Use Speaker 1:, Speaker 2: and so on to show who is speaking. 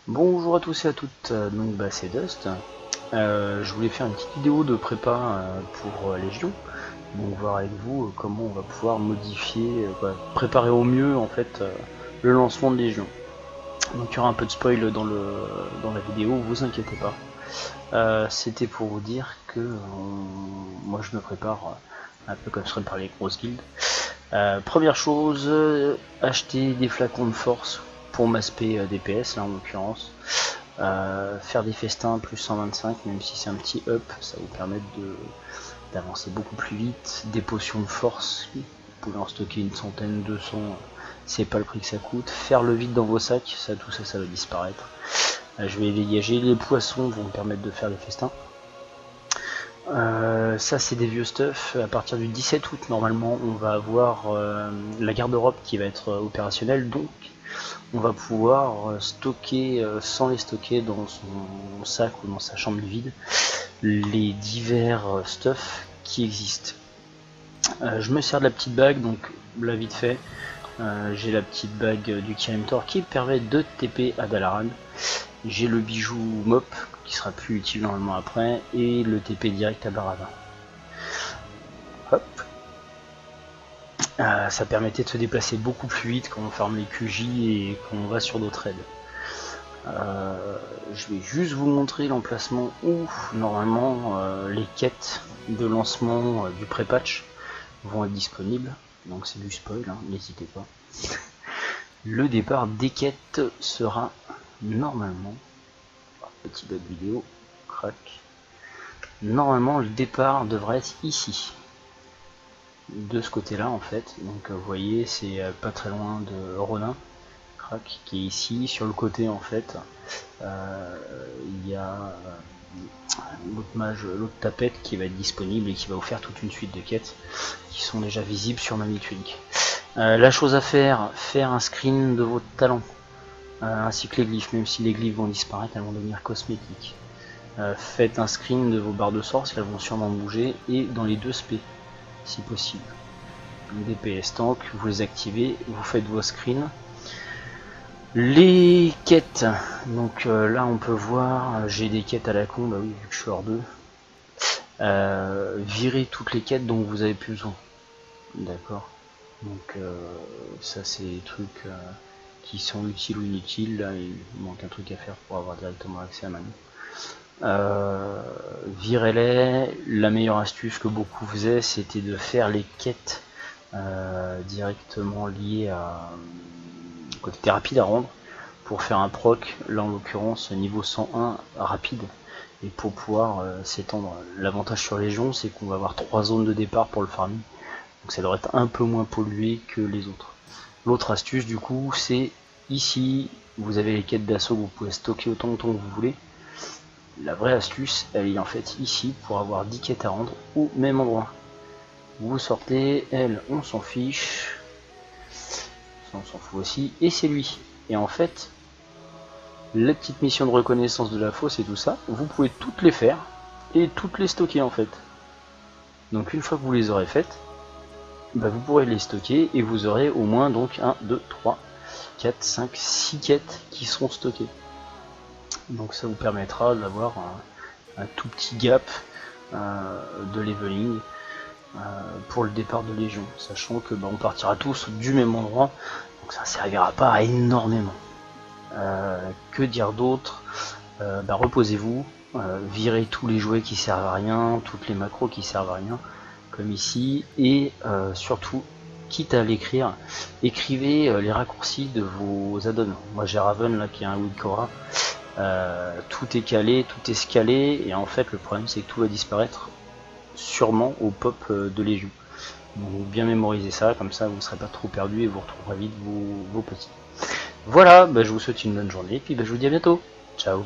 Speaker 1: Bonjour à tous et à toutes, donc c'est Dust. Je voulais faire une petite vidéo de prépa pour Légion, donc voir avec vous comment on va pouvoir modifier, préparer au mieux en fait le lancement de Légion. Donc il y aura un peu de spoil dans la vidéo, vous inquiétez pas. C'était pour vous dire que moi je me prépare un peu comme je serais par les grosses guildes. Première chose, acheter des flacons de force pour m'aspect DPS là en l'occurrence. Faire des festins plus 125, même si c'est un petit up, ça vous permet d'avancer beaucoup plus vite. Des potions de force, vous pouvez en stocker une centaine, 200, c'est pas le prix que ça coûte. Faire le vide dans vos sacs, tout ça va disparaître. Je vais dégager, les poissons vont me permettre de faire des festins. Ça c'est des vieux stuff. À partir du 17 août normalement on va avoir la garde-robe qui va être opérationnelle, donc on va pouvoir stocker sans les stocker dans son sac ou dans sa chambre vide les divers stuff qui existent. Je me sers de la petite bague, donc là vite fait j'ai la petite bague du Kirimtor qui permet de TP à Dalaran. J'ai le bijou Mop qui sera plus utile normalement après, et le TP direct à Baradin. Hop. Ça permettait de se déplacer beaucoup plus vite quand on ferme les QJ et qu'on va sur d'autres raids. Je vais juste vous montrer l'emplacement où normalement les quêtes de lancement du pré-patch vont être disponibles. Donc c'est du spoil, hein, n'hésitez pas. Le départ des quêtes sera normalement, petit bug vidéo, crac. Normalement le départ devrait être ici, de ce côté là en fait. Donc vous voyez c'est pas très loin de Ronin, crac, qui est ici sur le côté en fait. Il y a l'autre tapette qui va être disponible et qui va vous faire toute une suite de quêtes qui sont déjà visibles sur Mamitwink. La chose à faire, un screen de votre talent, ainsi que les glyphes, même si les glyphes vont disparaître, elles vont devenir cosmétiques. Faites un screen de vos barres de sort, parce qu'elles vont sûrement bouger, et dans les deux SP, si possible. DPS tank, vous les activez, vous faites vos screens. Les quêtes, donc là on peut voir, j'ai des quêtes à la con, bah oui, vu que je suis hors 2. Virez toutes les quêtes dont vous avez plus besoin. D'accord. Donc ça c'est des trucs qui sont utiles ou inutiles. Là il manque un truc à faire pour avoir directement accès à Manu. Virez-les. La meilleure astuce que beaucoup faisaient, c'était de faire les quêtes directement liées à côté rapide à rendre pour faire un proc, là en l'occurrence niveau 101 rapide, et pour pouvoir s'étendre. L'avantage sur Légion, c'est qu'on va avoir 3 zones de départ pour le farming, donc ça devrait être un peu moins pollué que les autres. L'autre astuce du coup, c'est ici, vous avez les quêtes d'assaut que vous pouvez stocker autant de temps que vous voulez. La vraie astuce, elle est en fait ici, pour avoir 10 quêtes à rendre au même endroit. Vous sortez, elle, on s'en fiche, ça on s'en fout aussi, et c'est lui. Et en fait, la petite mission de reconnaissance de la fosse et tout ça, vous pouvez toutes les faire et toutes les stocker en fait. Donc une fois que vous les aurez faites, bah vous pourrez les stocker et vous aurez au moins donc 1, 2, 3, 4, 5, 6 quêtes qui seront stockées. Donc ça vous permettra d'avoir un tout petit gap de leveling pour le départ de Légion, sachant que on partira tous du même endroit, donc ça ne servira pas à énormément. Que dire d'autre? Reposez-vous, virez tous les jouets qui servent à rien, toutes les macros qui servent à rien, comme ici, et surtout, quitte à l'écrire, écrivez les raccourcis de vos add-ons. Moi j'ai Raven là qui a un Wikora, tout est calé, tout est scalé, et en fait le problème c'est que tout va disparaître sûrement au pop de Légion. Donc bien mémoriser ça, comme ça vous ne serez pas trop perdu et vous retrouverez vite vos petits. Voilà, je vous souhaite une bonne journée, et puis je vous dis à bientôt. Ciao.